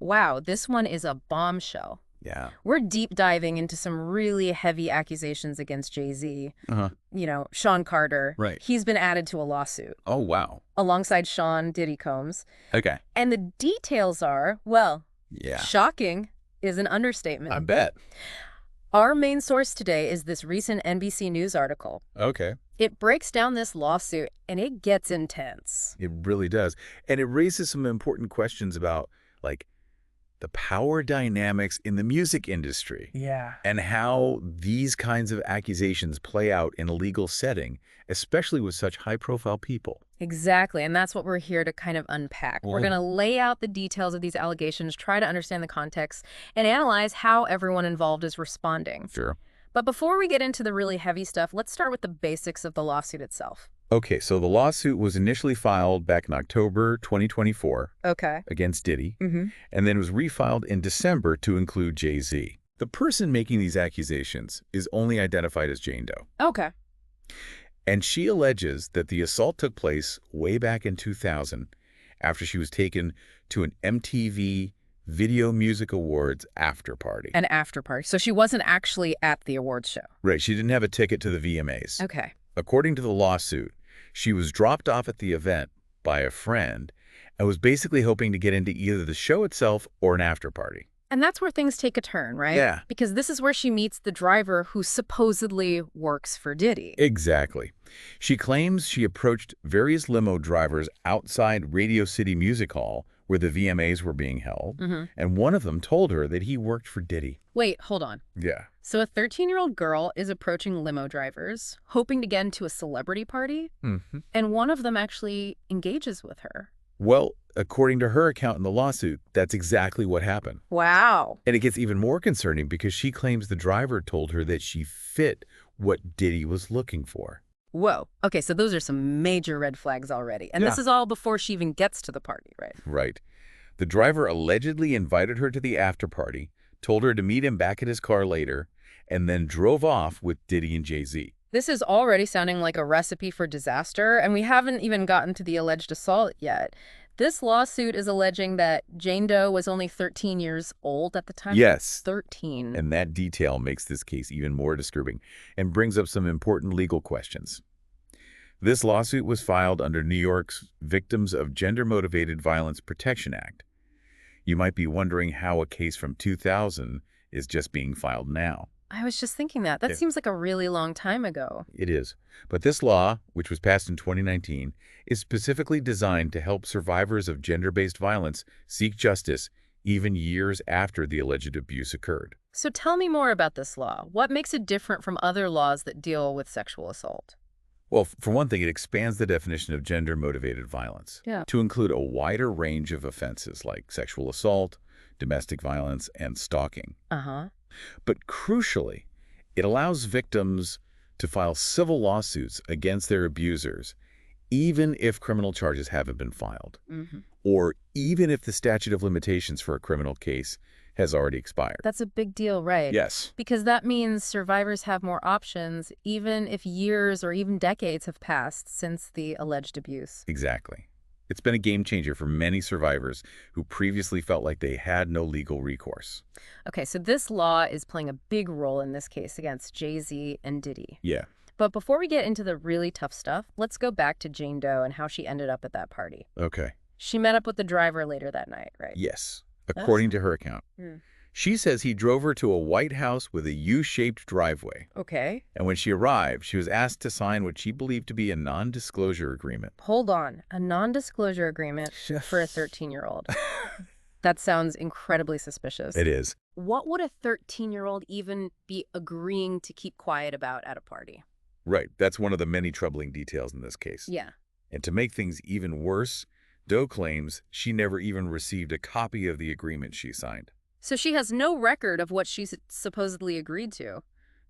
Wow, this one is a bombshell. Yeah. We're deep diving into some really heavy accusations against Jay-Z. Uh-huh. Sean Carter. Right. He's been added to a lawsuit Oh, wow. alongside Sean Diddy Combs. Okay. And the details are, well, Yeah. shocking is an understatement. I bet. Our main source today is this recent NBC News article. Okay. It breaks down this lawsuit, and it gets intense. It really does. And it raises some important questions about, like, the power dynamics in the music industry. Yeah. And how these kinds of accusations play out in a legal setting, especially with such high-profile people. Exactly, and that's what we're here to kind of unpack. We're going to lay out the details of these allegations, try to understand the context, and analyze how everyone involved is responding. Sure. But before we get into the really heavy stuff, let's start with the basics of the lawsuit itself. Okay, so the lawsuit was initially filed back in October 2024 Okay. against Diddy, and then was refiled in December to include Jay-Z. The person making these accusations is only identified as Jane Doe. Okay. And she alleges that the assault took place way back in 2000 after she was taken to an MTV Video Music Awards after party. An after party. So she wasn't actually at the awards show. Right, she didn't have a ticket to the VMAs. Okay. According to the lawsuit, she was dropped off at the event by a friend and was basically hoping to get into either the show itself or an after party. And that's where things take a turn, right? Yeah. Because this is where she meets the driver who supposedly works for Diddy. Exactly. She claims she approached various limo drivers outside Radio City Music Hall where the VMAs were being held, and one of them told her that he worked for Diddy. Wait, hold on. Yeah. So a 13-year-old girl is approaching limo drivers, hoping to get into a celebrity party, and one of them actually engages with her. Well, according to her account in the lawsuit, that's exactly what happened. Wow. And it gets even more concerning because she claims the driver told her that she fit what Diddy was looking for. Whoa. Okay, so those are some major red flags already. And this is all before she even gets to the party, right? Right. The driver allegedly invited her to the after party, told her to meet him back at his car later, and then drove off with Diddy and Jay-Z. This is already sounding like a recipe for disaster, and we haven't even gotten to the alleged assault yet. This lawsuit is alleging that Jane Doe was only 13 years old at the time. Yes. 13. And that detail makes this case even more disturbing and brings up some important legal questions. This lawsuit was filed under New York's Victims of Gender-Motivated Violence Protection Act. You might be wondering how a case from 2000 is just being filed now. I was just thinking that. That seems like a really long time ago. It is. But this law, which was passed in 2019, is specifically designed to help survivors of gender-based violence seek justice even years after the alleged abuse occurred. So tell me more about this law. What makes it different from other laws that deal with sexual assault? Well, for one thing, it expands the definition of gender-motivated violence to include a wider range of offenses like sexual assault, domestic violence, and stalking. But crucially, it allows victims to file civil lawsuits against their abusers, even if criminal charges haven't been filed, or even if the statute of limitations for a criminal case has already expired. That's a big deal, right? Yes. Because that means survivors have more options, even if years or even decades have passed since the alleged abuse. Exactly. It's been a game changer for many survivors who previously felt like they had no legal recourse. Okay, so this law is playing a big role in this case against Jay-Z and Diddy. Yeah. But before we get into the really tough stuff, let's go back to Jane Doe and how she ended up at that party. Okay. She met up with the driver later that night, right? Yes, according to her account. She says he drove her to a white house with a U-shaped driveway. Okay. And when she arrived, she was asked to sign what she believed to be a non-disclosure agreement. Hold on. A non-disclosure agreement for a 13-year-old. That sounds incredibly suspicious. It is. What would a 13-year-old even be agreeing to keep quiet about at a party? Right. That's one of the many troubling details in this case. Yeah. And to make things even worse, Doe claims she never even received a copy of the agreement she signed. So she has no record of what she's supposedly agreed to.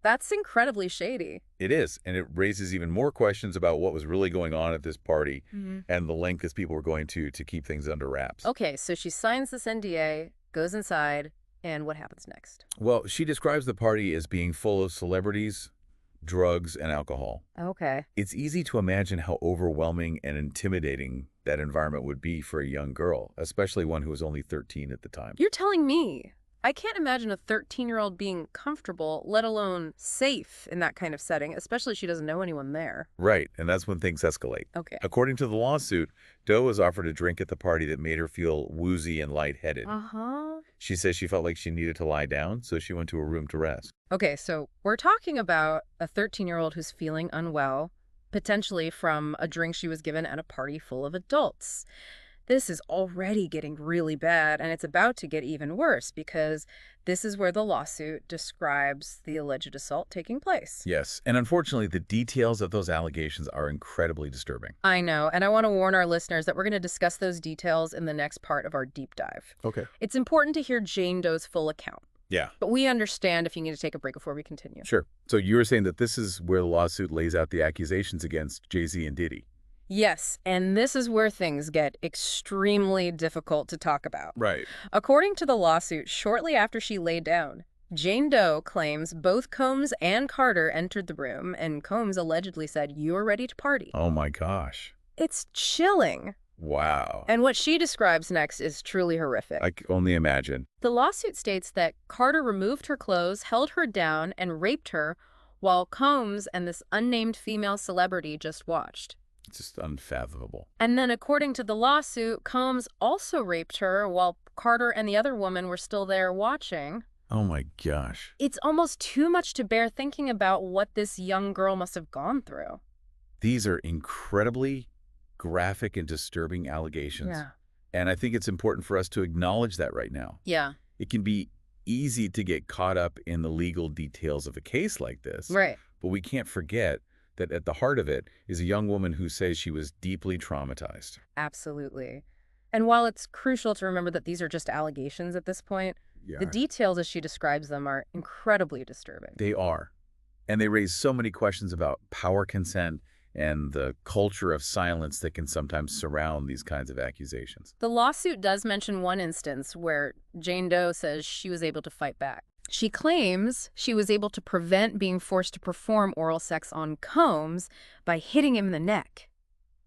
That's incredibly shady. It is, and it raises even more questions about what was really going on at this party and the length that people were going to keep things under wraps. Okay, so she signs this NDA, goes inside, and what happens next? Well, she describes the party as being full of celebrities, drugs, and alcohol. Okay. It's easy to imagine how overwhelming and intimidating that environment would be for a young girl, especially one who was only 13 at the time. You're telling me. I can't imagine a 13-year-old being comfortable, let alone safe in that kind of setting, especially if she doesn't know anyone there. Right, and that's when things escalate. Okay. According to the lawsuit, Doe was offered a drink at the party that made her feel woozy and lightheaded. Uh-huh. She says she felt like she needed to lie down, so she went to her room to rest. Okay, so we're talking about a 13-year-old who's feeling unwell, potentially from a drink she was given at a party full of adults. This is already getting really bad, and it's about to get even worse because this is where the lawsuit describes the alleged assault taking place. Yes, and unfortunately, the details of those allegations are incredibly disturbing. I know, and I want to warn our listeners that we're going to discuss those details in the next part of our deep dive. Okay. It's important to hear Jane Doe's full account. Yeah. But we understand if you need to take a break before we continue. Sure. So you were saying that this is where the lawsuit lays out the accusations against Jay-Z and Diddy. Yes, and this is where things get extremely difficult to talk about. Right. According to the lawsuit, shortly after she laid down, Jane Doe claims both Combs and Carter entered the room, and Combs allegedly said, "You're ready to party." Oh my gosh. It's chilling. Wow. And what she describes next is truly horrific. I can only imagine. The lawsuit states that Carter removed her clothes, held her down, and raped her, while Combs and this unnamed female celebrity just watched. It's just unfathomable. And then according to the lawsuit, Combs also raped her while Carter and the other woman were still there watching. Oh my gosh. It's almost too much to bear thinking about what this young girl must have gone through. These are incredibly graphic and disturbing allegations. Yeah. And I think it's important for us to acknowledge that right now. Yeah. It can be easy to get caught up in the legal details of a case like this. Right. But we can't forget that at the heart of it is a young woman who says she was deeply traumatized. Absolutely. And while it's crucial to remember that these are just allegations at this point, the details as she describes them are incredibly disturbing. They are. And they raise so many questions about power consent and the culture of silence that can sometimes surround these kinds of accusations. The lawsuit does mention one instance where Jane Doe says she was able to fight back. She claims she was able to prevent being forced to perform oral sex on Combs by hitting him in the neck.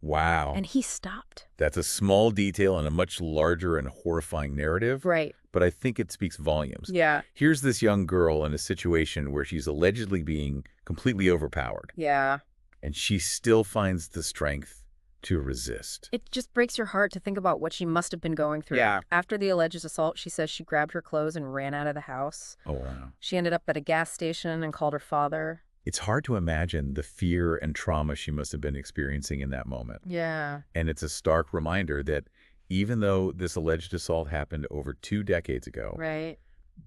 Wow. And he stopped. That's a small detail in a much larger and horrifying narrative. Right. But I think it speaks volumes. Yeah. Here's this young girl in a situation where she's allegedly being completely overpowered. Yeah. And she still finds the strength to resist. It just breaks your heart to think about what she must have been going through. Yeah. After the alleged assault, she says she grabbed her clothes and ran out of the house. Oh, wow. She ended up at a gas station and called her father. It's hard to imagine the fear and trauma she must have been experiencing in that moment. Yeah. And it's a stark reminder that even though this alleged assault happened over 2 decades ago, Right.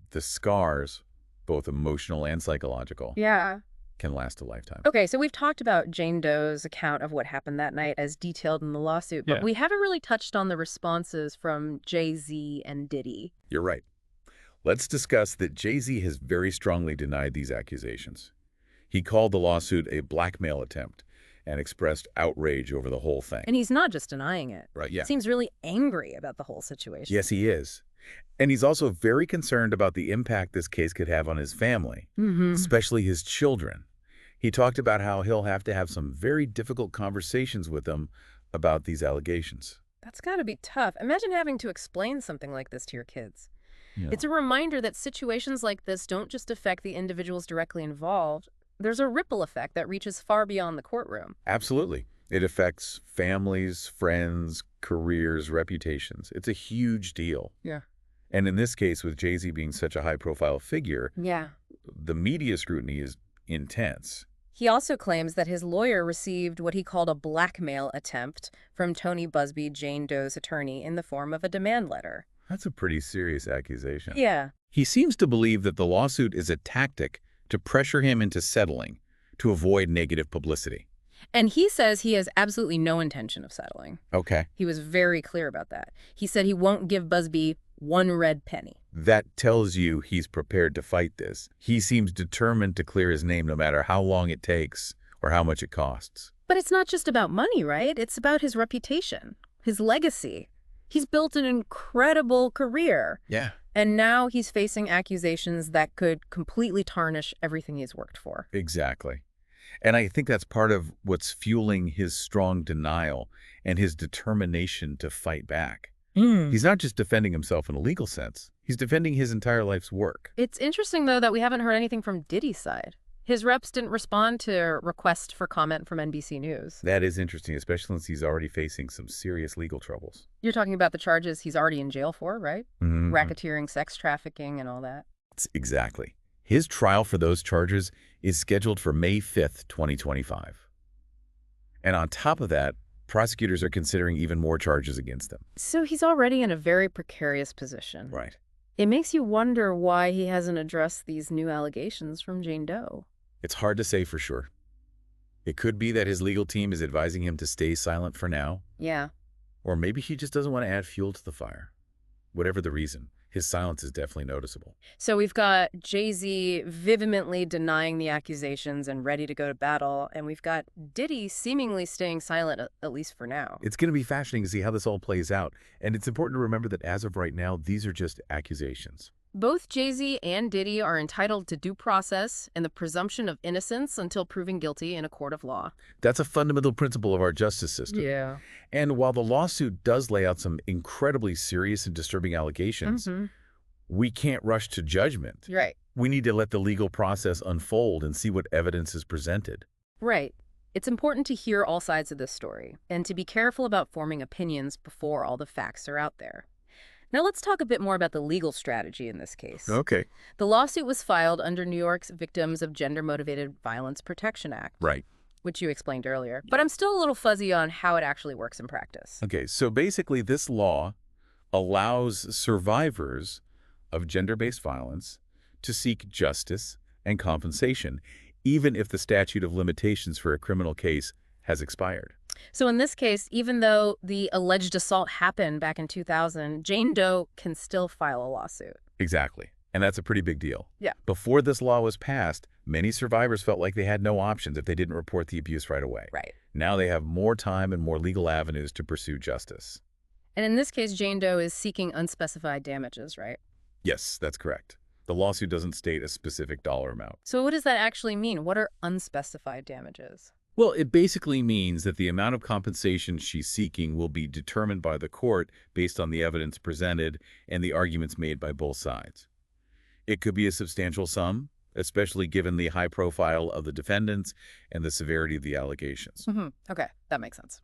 the scars, both emotional and psychological, Yeah. can last a lifetime. Okay, so we've talked about Jane Doe's account of what happened that night as detailed in the lawsuit, but we haven't really touched on the responses from Jay-Z and Diddy. You're right. Let's discuss that Jay-Z has very strongly denied these accusations. He called the lawsuit a blackmail attempt and expressed outrage over the whole thing. And he's not just denying it. Right, yeah. He seems really angry about the whole situation. Yes, he is. And he's also very concerned about the impact this case could have on his family, especially his children. He talked about how he'll have to have some very difficult conversations with them about these allegations. That's got to be tough. Imagine having to explain something like this to your kids. Yeah. It's a reminder that situations like this don't just affect the individuals directly involved. There's a ripple effect that reaches far beyond the courtroom. Absolutely. It affects families, friends, careers, reputations. It's a huge deal. Yeah. And in this case, with Jay-Z being such a high-profile figure, the media scrutiny is intense. He also claims that his lawyer received what he called a blackmail attempt from Tony Busby, Jane Doe's attorney, in the form of a demand letter. That's a pretty serious accusation. Yeah. He seems to believe that the lawsuit is a tactic to pressure him into settling to avoid negative publicity. And he says he has absolutely no intention of settling. Okay. He was very clear about that. He said he won't give Busby one red penny. That tells you he's prepared to fight this. He seems determined to clear his name no matter how long it takes or how much it costs. But it's not just about money, right? It's about his reputation, his legacy. He's built an incredible career. Yeah. And now he's facing accusations that could completely tarnish everything he's worked for. Exactly. And I think that's part of what's fueling his strong denial and his determination to fight back. He's not just defending himself in a legal sense. He's defending his entire life's work. It's interesting, though, that we haven't heard anything from Diddy's side. His reps didn't respond to requests for comment from NBC News. That is interesting, especially since he's already facing some serious legal troubles. You're talking about the charges he's already in jail for, right? Racketeering, sex trafficking, and all that. Exactly. His trial for those charges is scheduled for May 5th, 2025. And on top of that, prosecutors are considering even more charges against him. So he's already in a very precarious position. Right. It makes you wonder why he hasn't addressed these new allegations from Jane Doe. It's hard to say for sure. It could be that his legal team is advising him to stay silent for now. Yeah. Or maybe he just doesn't want to add fuel to the fire. Whatever the reason, his silence is definitely noticeable. So we've got Jay-Z vehemently denying the accusations and ready to go to battle, and we've got Diddy seemingly staying silent, at least for now. It's going to be fascinating to see how this all plays out, and it's important to remember that as of right now, these are just accusations. Both Jay-Z and Diddy are entitled to due process and the presumption of innocence until proven guilty in a court of law. That's a fundamental principle of our justice system. Yeah. And while the lawsuit does lay out some incredibly serious and disturbing allegations, we can't rush to judgment. Right. We need to let the legal process unfold and see what evidence is presented. Right. It's important to hear all sides of this story and to be careful about forming opinions before all the facts are out there. Now let's talk a bit more about the legal strategy in this case. Okay. The lawsuit was filed under New York's Victims of Gender-Motivated Violence Protection Act. Right. Which you explained earlier. But I'm still a little fuzzy on how it actually works in practice. Okay, so basically this law allows survivors of gender-based violence to seek justice and compensation, even if the statute of limitations for a criminal case has expired. So in this case, even though the alleged assault happened back in 2000, Jane Doe can still file a lawsuit. Exactly. And that's a pretty big deal. Yeah. Before this law was passed, many survivors felt like they had no options if they didn't report the abuse right away. Right. Now they have more time and more legal avenues to pursue justice. And in this case, Jane Doe is seeking unspecified damages, right? Yes, that's correct. The lawsuit doesn't state a specific dollar amount. So what does that actually mean? What are unspecified damages? Well, it basically means that the amount of compensation she's seeking will be determined by the court based on the evidence presented and the arguments made by both sides. It could be a substantial sum, especially given the high profile of the defendants and the severity of the allegations. Okay, that makes sense.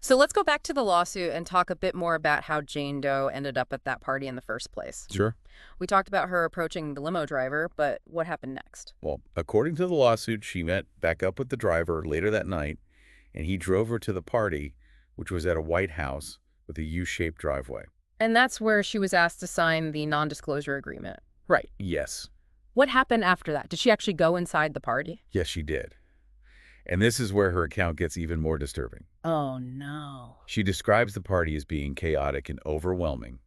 So let's go back to the lawsuit and talk a bit more about how Jane Doe ended up at that party in the first place. Sure. We talked about her approaching the limo driver, but what happened next? Well, according to the lawsuit, she met back up with the driver later that night, and he drove her to the party, which was at a white house with a U-shaped driveway. And that's where she was asked to sign the non-disclosure agreement. Right. Yes. What happened after that? Did she actually go inside the party? Yes, she did. And this is where her account gets even more disturbing. Oh, no. She describes the party as being chaotic and overwhelming.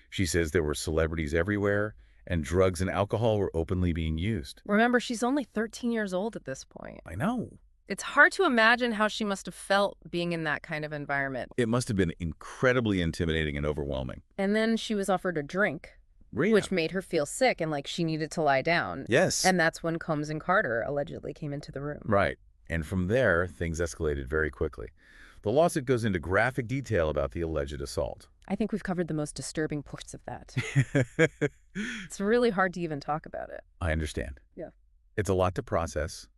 She says there were celebrities everywhere, and drugs and alcohol were openly being used. Remember, she's only 13 years old at this point. I know. It's hard to imagine how she must have felt being in that kind of environment. It must have been incredibly intimidating and overwhelming. And then she was offered a drink, which made her feel sick and like she needed to lie down. Yes. And that's when Combs and Carter allegedly came into the room. Right. And from there, things escalated very quickly. The lawsuit goes into graphic detail about the alleged assault. I think we've covered the most disturbing parts of that. It's really hard to even talk about it. I understand. Yeah. It's a lot to process.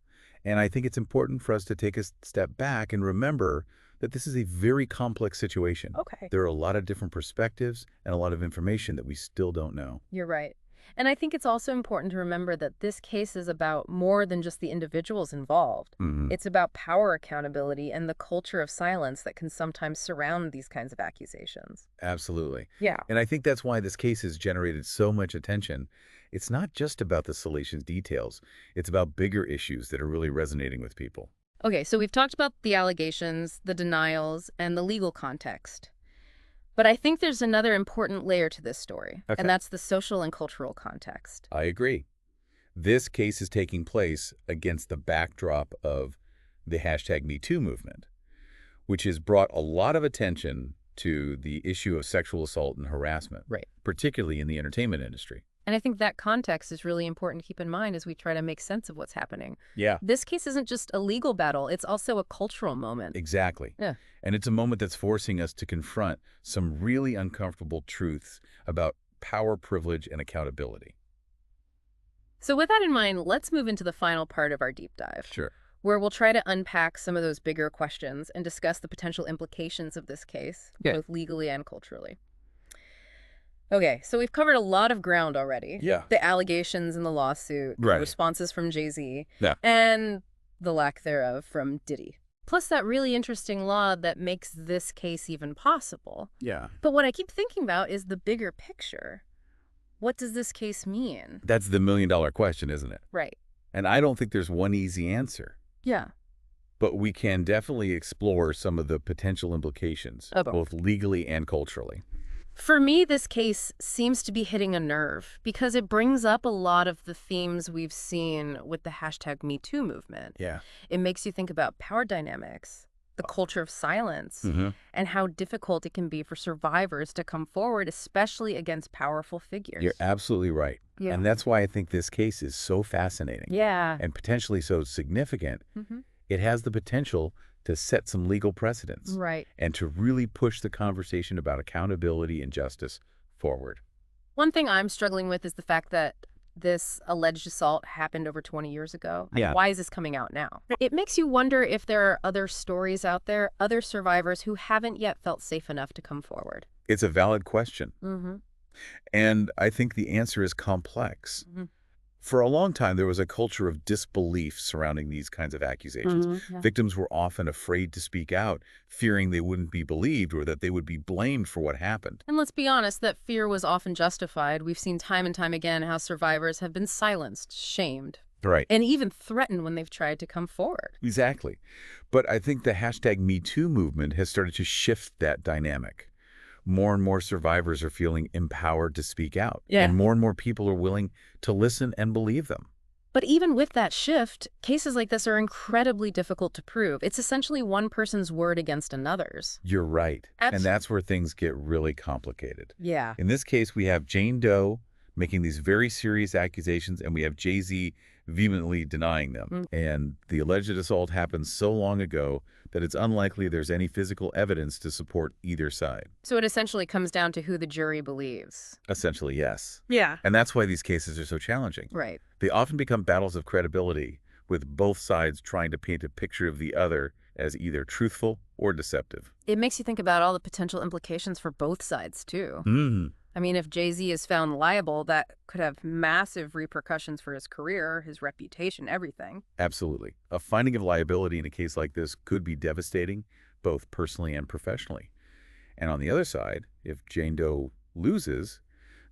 And I think it's important for us to take a step back and remember that this is a very complex situation. Okay. There are a lot of different perspectives and a lot of information that we still don't know. You're right. And I think it's also important to remember that this case is about more than just the individuals involved. It's about power accountability and the culture of silence that can sometimes surround these kinds of accusations. Absolutely. Yeah. And I think that's why this case has generated so much attention. It's not just about the salacious details. It's about bigger issues that are really resonating with people. Okay, so we've talked about the allegations, the denials, and the legal context. But I think there's another important layer to this story, and that's the social and cultural context. I agree. This case is taking place against the backdrop of the #MeToo movement, which has brought a lot of attention to the issue of sexual assault and harassment, particularly in the entertainment industry. And I think that context is really important to keep in mind as we try to make sense of what's happening. Yeah. This case isn't just a legal battle, it's also a cultural moment. Exactly. Yeah. And it's a moment that's forcing us to confront some really uncomfortable truths about power, privilege, and accountability. So with that in mind, let's move into the final part of our deep dive. Sure. Where we'll try to unpack some of those bigger questions and discuss the potential implications of this case, both legally and culturally. Okay, so we've covered a lot of ground already. Yeah. The allegations in the lawsuit, Right. responses from Jay-Z, Yeah. and the lack thereof from Diddy. Plus that really interesting law that makes this case even possible. Yeah. But what I keep thinking about is the bigger picture. What does this case mean? That's the million-dollar question, isn't it? Right. And I don't think there's one easy answer. Yeah. But we can definitely explore some of the potential implications, both legally and culturally. For me, this case seems to be hitting a nerve because it brings up a lot of the themes we've seen with the #MeToo movement. Yeah. It makes you think about power dynamics, the culture of silence, and how difficult it can be for survivors to come forward, especially against powerful figures. You're absolutely right. Yeah. And that's why I think this case is so fascinating. Yeah. And potentially so significant. It has the potential to set some legal precedents. Right. And to really push the conversation about accountability and justice forward. One thing I'm struggling with is the fact that this alleged assault happened over 20 years ago. Yeah. Why is this coming out now? It makes you wonder if there are other stories out there, other survivors who haven't yet felt safe enough to come forward. It's a valid question. And I think the answer is complex. For a long time, there was a culture of disbelief surrounding these kinds of accusations. Victims were often afraid to speak out, fearing they wouldn't be believed or that they would be blamed for what happened. And let's be honest, that fear was often justified. We've seen time and time again how survivors have been silenced, shamed, Right. and even threatened when they've tried to come forward. Exactly. But I think the #MeToo movement has started to shift that dynamic. More and more survivors are feeling empowered to speak out. Yeah. And more people are willing to listen and believe them. But even with that shift, cases like this are incredibly difficult to prove. It's essentially one person's word against another's. You're right. Abs- And that's where things get really complicated. Yeah. In this case, we have Jane Doe making these very serious accusations, and we have Jay-Z vehemently denying them. And the alleged assault happened so long ago that it's unlikely there's any physical evidence to support either side. So it essentially comes down to who the jury believes. Essentially, yes. Yeah. And that's why these cases are so challenging. Right. They often become battles of credibility, with both sides trying to paint a picture of the other as either truthful or deceptive. It makes you think about all the potential implications for both sides, too. I mean, if Jay-Z is found liable, that could have massive repercussions for his career, his reputation, everything. Absolutely. A finding of liability in a case like this could be devastating, both personally and professionally. And on the other side, if Jane Doe loses,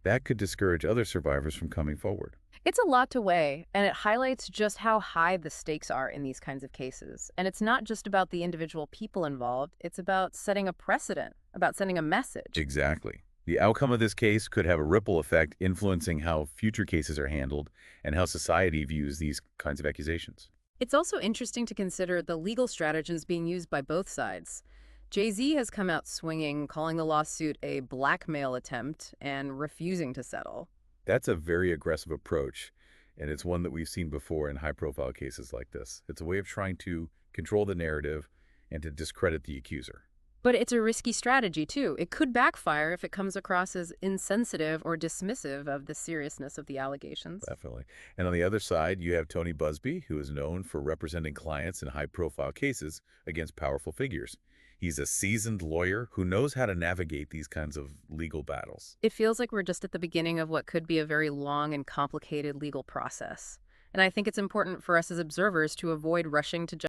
that could discourage other survivors from coming forward. It's a lot to weigh, and it highlights just how high the stakes are in these kinds of cases. And it's not just about the individual people involved, it's about setting a precedent, about sending a message. Exactly. The outcome of this case could have a ripple effect influencing how future cases are handled and how society views these kinds of accusations. It's also interesting to consider the legal strategies being used by both sides. Jay-Z has come out swinging, calling the lawsuit a blackmail attempt and refusing to settle. That's a very aggressive approach, and it's one that we've seen before in high-profile cases like this. It's a way of trying to control the narrative and to discredit the accuser. But it's a risky strategy, too. It could backfire if it comes across as insensitive or dismissive of the seriousness of the allegations. Definitely. And on the other side, you have Tony Busby, who is known for representing clients in high-profile cases against powerful figures. He's a seasoned lawyer who knows how to navigate these kinds of legal battles. It feels like we're just at the beginning of what could be a very long and complicated legal process. And I think it's important for us as observers to avoid rushing to